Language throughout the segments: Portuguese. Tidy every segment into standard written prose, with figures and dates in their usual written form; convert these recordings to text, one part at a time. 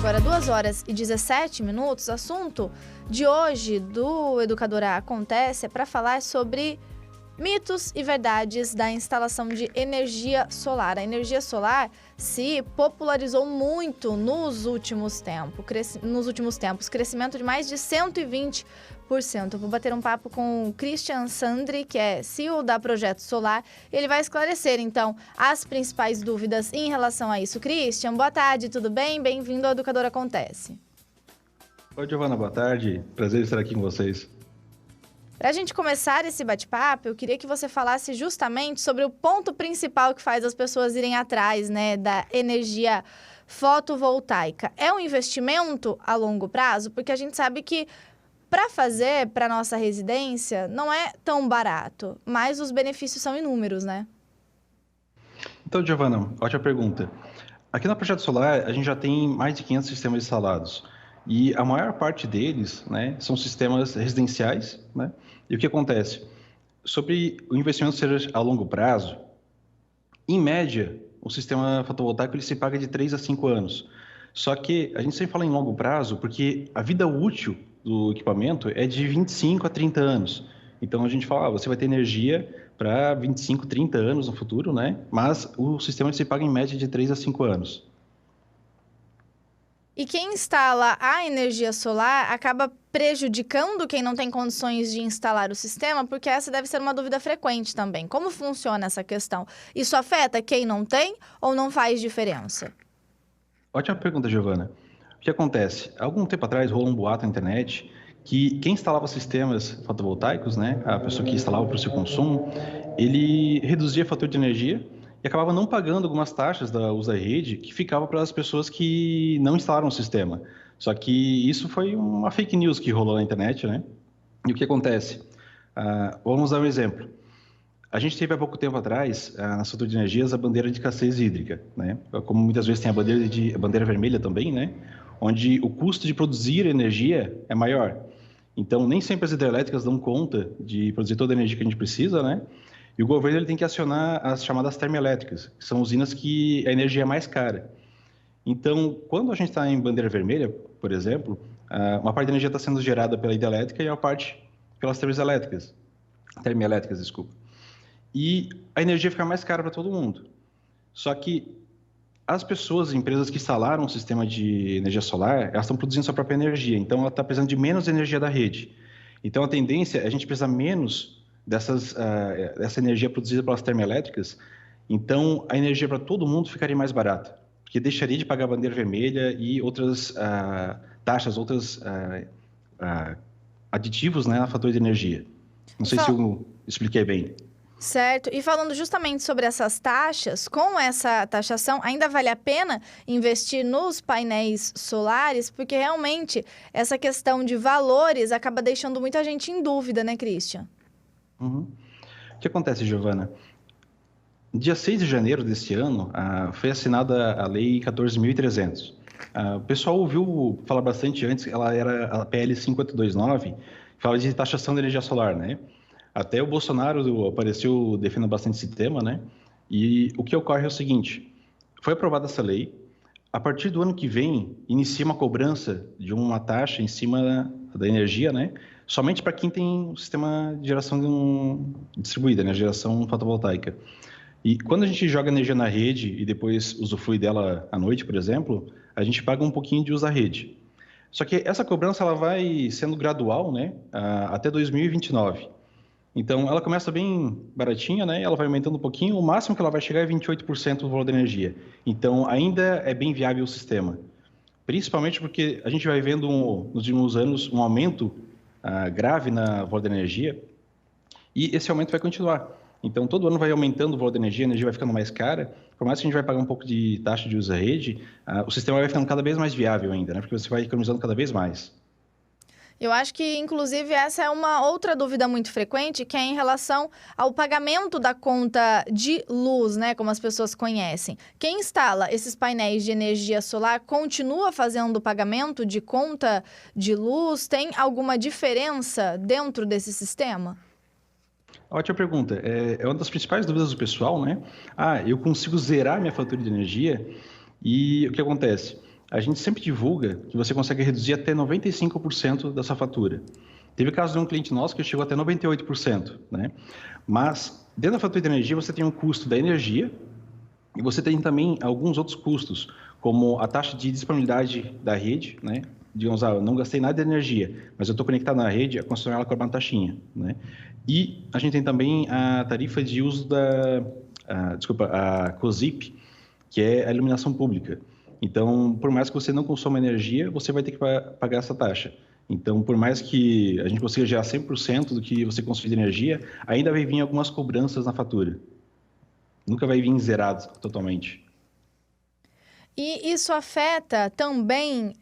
agora 2 horas e 17 minutos. O assunto de hoje do Educadora Acontece é para falar sobre mitos e verdades da instalação de energia solar. A energia solar se popularizou muito nos últimos tempos, crescimento de mais de 120%. Eu vou bater um papo com o Christian Sandri, que é CEO da Projeto Solar. Ele vai esclarecer, então, as principais dúvidas em relação a isso. Christian, boa tarde, tudo bem? Bem-vindo ao Educadora Acontece. Oi, Giovana, boa tarde. Prazer estar aqui com vocês. Para a gente começar esse bate-papo, eu queria que você falasse justamente sobre o ponto principal que faz as pessoas irem atrás, né, da energia fotovoltaica. É um investimento a longo prazo? Porque a gente sabe que para fazer para nossa residência não é tão barato, mas os benefícios são inúmeros, né? Então, Giovana, ótima pergunta. Aqui na Projeto Solar, a gente já tem mais de 500 sistemas instalados. E a maior parte deles, né, são sistemas residenciais, né? E o que acontece? Sobre o investimento ser a longo prazo, em média, o sistema fotovoltaico ele se paga de 3 a 5 anos. Só que a gente sempre fala em longo prazo porque a vida útil do equipamento é de 25 a 30 anos. Então a gente fala, você vai ter energia para 25, 30 anos no futuro, né? Mas o sistema se paga em média de 3 a 5 anos. E quem instala a energia solar acaba prejudicando quem não tem condições de instalar o sistema, porque essa deve ser uma dúvida frequente também. Como funciona essa questão? Isso afeta quem não tem ou não faz diferença? Ótima pergunta, Giovana. O que acontece? Há algum tempo atrás rolou um boato na internet que quem instalava sistemas fotovoltaicos, né, a pessoa que instalava para o seu consumo, ele reduzia a fatura de energia e acabava não pagando algumas taxas da uso da rede que ficava para as pessoas que não instalaram o sistema. Só que isso foi uma fake news que rolou na internet, né? E o que acontece? Vamos dar um exemplo. A gente teve há pouco tempo atrás, na setor de energias, a bandeira de escassez hídrica, né? Como muitas vezes tem a bandeira vermelha também, né? Onde o custo de produzir energia é maior. Então, nem sempre as hidrelétricas dão conta de produzir toda a energia que a gente precisa, né? E o governo ele tem que acionar as chamadas termoelétricas, que são usinas que a energia é mais cara. Então, quando a gente está em bandeira vermelha, por exemplo, uma parte da energia está sendo gerada pela hidrelétrica e a parte pelas termoelétricas, desculpa. E a energia fica mais cara para todo mundo. Só que as pessoas, empresas que instalaram um sistema de energia solar, elas estão produzindo sua própria energia, então ela está precisando de menos energia da rede. Então a tendência é a gente precisar menos dessa energia produzida pelas termoelétricas, então a energia para todo mundo ficaria mais barata, porque deixaria de pagar a bandeira vermelha e outras taxas, outros aditivos, né, na fatura de energia. Não sei se eu expliquei bem. Certo. E falando justamente sobre essas taxas, com essa taxação, ainda vale a pena investir nos painéis solares? Porque realmente essa questão de valores acaba deixando muita gente em dúvida, né, Christian? Uhum. O que acontece, Giovana? Dia 6 de janeiro deste ano, foi assinada a Lei 14.300. O pessoal ouviu falar bastante antes, ela era a PL 5829, que fala de taxação de energia solar, né? Até o Bolsonaro apareceu defendendo bastante esse tema, né? E o que ocorre é o seguinte, foi aprovada essa lei, a partir do ano que vem, inicia uma cobrança de uma taxa em cima da energia, né? Somente para quem tem um sistema de geração distribuída, né? Geração fotovoltaica. E quando a gente joga energia na rede e depois usufrui dela à noite, por exemplo, a gente paga um pouquinho de uso da rede. Só que essa cobrança ela vai sendo gradual, né? Até 2029. Então, ela começa bem baratinha, né? Ela vai aumentando um pouquinho, o máximo que ela vai chegar é 28% do valor da energia. Então, ainda é bem viável o sistema. Principalmente porque a gente vai vendo, nos últimos anos, um aumento grave na valor da energia, e esse aumento vai continuar. Então, todo ano vai aumentando o valor da energia, a energia vai ficando mais cara, por mais que a gente vai pagar um pouco de taxa de uso da rede, o sistema vai ficando cada vez mais viável ainda, né? Porque você vai economizando cada vez mais. Eu acho que, inclusive, essa é uma outra dúvida muito frequente, que é em relação ao pagamento da conta de luz, né, como as pessoas conhecem. Quem instala esses painéis de energia solar continua fazendo o pagamento de conta de luz? Tem alguma diferença dentro desse sistema? Ótima pergunta. É uma das principais dúvidas do pessoal, né? Eu consigo zerar minha fatura de energia e o que acontece? a gente sempre divulga que você consegue reduzir até 95% da sua fatura. Teve caso de um cliente nosso que chegou até 98%, né? Mas dentro da fatura de energia você tem um custo da energia e você tem também alguns outros custos, como a taxa de disponibilidade da rede, né? Digamos, eu não gastei nada de energia, mas eu estou conectado na rede, a concessionária cobra uma taxinha, né? E a gente tem também a tarifa de uso a COSIP, que é a iluminação pública. Então, por mais que você não consuma energia, você vai ter que pagar essa taxa. Então, por mais que a gente consiga gerar 100% do que você consome de energia, ainda vai vir algumas cobranças na fatura. Nunca vai vir zerado totalmente. E isso afeta também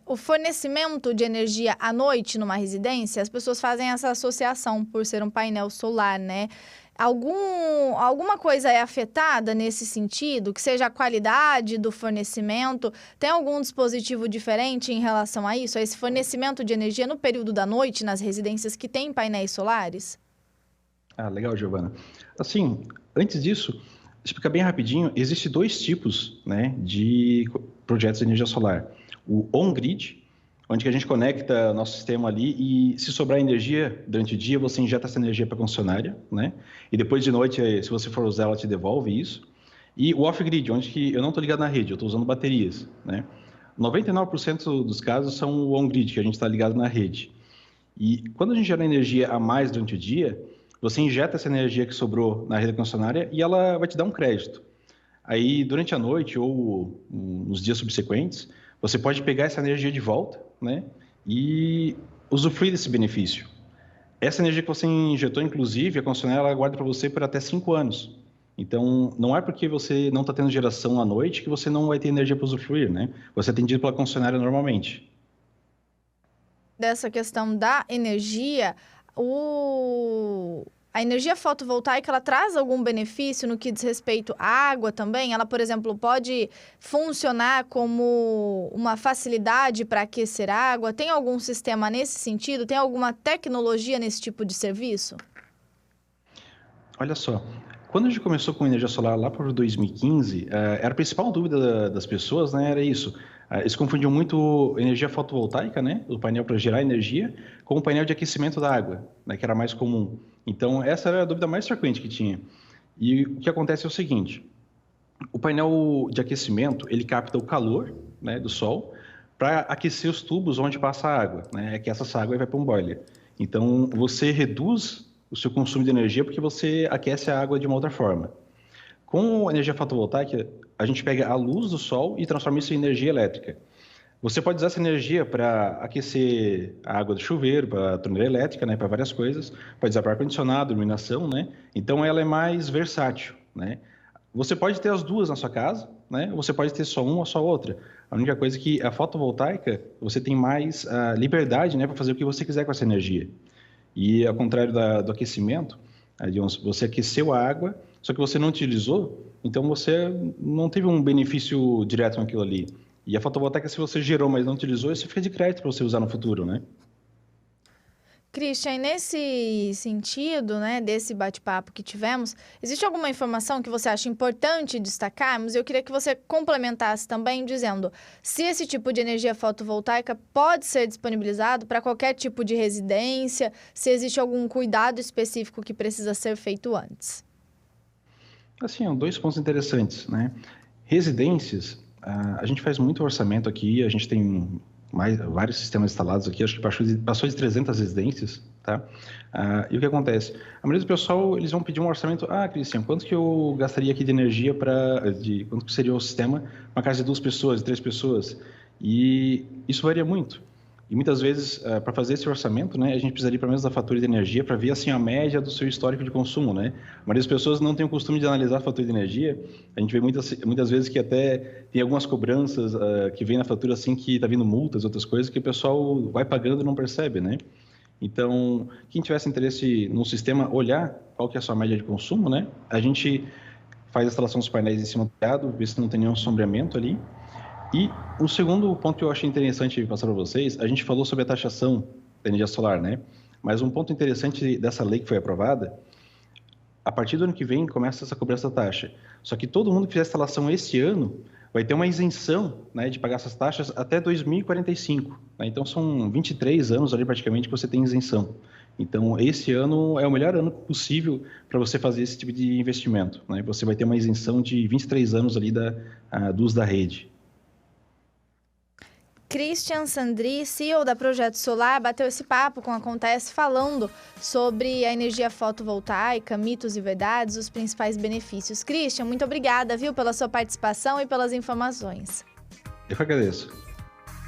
o fornecimento de energia à noite numa residência? As pessoas fazem essa associação por ser um painel solar, né? Alguma coisa é afetada nesse sentido? Que seja a qualidade do fornecimento? Tem algum dispositivo diferente em relação a isso? A esse fornecimento de energia no período da noite nas residências que têm painéis solares? Ah, legal, Giovana. Assim, antes disso, explicar bem rapidinho, existem dois tipos, né, de projetos de energia solar. O on-grid, onde a gente conecta nosso sistema ali e se sobrar energia durante o dia, você injeta essa energia para a concessionária, né? E depois de noite, se você for usar, ela te devolve isso. E o off-grid, onde que eu não estou ligado na rede, eu estou usando baterias, né? 99% dos casos são o on-grid, que a gente está ligado na rede. E quando a gente gera energia a mais durante o dia, você injeta essa energia que sobrou na rede concessionária e ela vai te dar um crédito. Aí, durante a noite ou nos dias subsequentes, você pode pegar essa energia de volta, né, e usufruir desse benefício. Essa energia que você injetou, inclusive, a concessionária ela guarda para você por até 5 anos. Então, não é porque você não está tendo geração à noite que você não vai ter energia para usufruir, né? Você é atendido pela concessionária normalmente. Dessa questão da energia, a energia fotovoltaica, ela traz algum benefício no que diz respeito à água também? Ela, por exemplo, pode funcionar como uma facilidade para aquecer água? Tem algum sistema nesse sentido? Tem alguma tecnologia nesse tipo de serviço? Olha só, quando a gente começou com energia solar lá por 2015, era a principal dúvida das pessoas, né, era isso. Eles confundiam muito energia fotovoltaica, né, o painel para gerar energia, com o painel de aquecimento da água, né, que era mais comum. Então, essa era a dúvida mais frequente que tinha. E o que acontece é o seguinte, o painel de aquecimento, ele capta o calor, né, do sol para aquecer os tubos onde passa a água, né, que essa água vai para um boiler. Então, você reduz o seu consumo de energia porque você aquece a água de uma outra forma. Com a energia fotovoltaica, a gente pega a luz do sol e transforma isso em energia elétrica. Você pode usar essa energia para aquecer a água do chuveiro, para a torneira elétrica, né, para várias coisas. Pode usar para ar-condicionado, iluminação, né? Então ela é mais versátil, né? Você pode ter as duas na sua casa, né? Ou você pode ter só uma ou só outra. A única coisa é que a fotovoltaica, você tem mais liberdade, né, para fazer o que você quiser com essa energia. E ao contrário do aquecimento, você aqueceu a água, só que você não utilizou, então você não teve um benefício direto naquilo ali. E a fotovoltaica, se você gerou, mas não utilizou, isso fica de crédito para você usar no futuro, né? Christian, nesse sentido, né, desse bate-papo que tivemos, existe alguma informação que você acha importante destacarmos? Eu queria que você complementasse também dizendo se esse tipo de energia fotovoltaica pode ser disponibilizado para qualquer tipo de residência, se existe algum cuidado específico que precisa ser feito antes. Assim, 2 pontos interessantes, né? Residências, a gente faz muito orçamento aqui, a gente tem vários sistemas instalados aqui, acho que passou de 300 residências, tá? E o que acontece? A maioria do pessoal, eles vão pedir um orçamento, Cristian, quanto que eu gastaria aqui de energia quanto que seria o sistema, uma casa de 2 pessoas, de 3 pessoas? E isso varia muito. E muitas vezes, para fazer esse orçamento, né, a gente precisaria pelo menos da fatura de energia para ver assim, a média do seu histórico de consumo, né? A maioria das pessoas não tem o costume de analisar a fatura de energia. A gente vê muitas vezes que até tem algumas cobranças que vem na fatura assim, que está vindo multas, outras coisas, que o pessoal vai pagando e não percebe, né? Então, quem tivesse interesse no sistema, olhar qual que é a sua média de consumo, né? A gente faz a instalação dos painéis em cima do telhado, vê se não tem nenhum sombreamento ali. E o segundo ponto que eu achei interessante passar para vocês, a gente falou sobre a taxação da energia solar, né? Mas um ponto interessante dessa lei que foi aprovada, a partir do ano que vem começa essa cobrança da taxa. Só que todo mundo que fizer a instalação esse ano vai ter uma isenção, né, de pagar essas taxas até 2045. Né? Então, são 23 anos ali praticamente que você tem isenção. Então, esse ano é o melhor ano possível para você fazer esse tipo de investimento. Né? Você vai ter uma isenção de 23 anos ali do uso da rede. Christian Sandri, CEO da Projeto Solar, bateu esse papo com a Acontece falando sobre a energia fotovoltaica, mitos e verdades, os principais benefícios. Christian, muito obrigada, viu, pela sua participação e pelas informações. Eu que agradeço.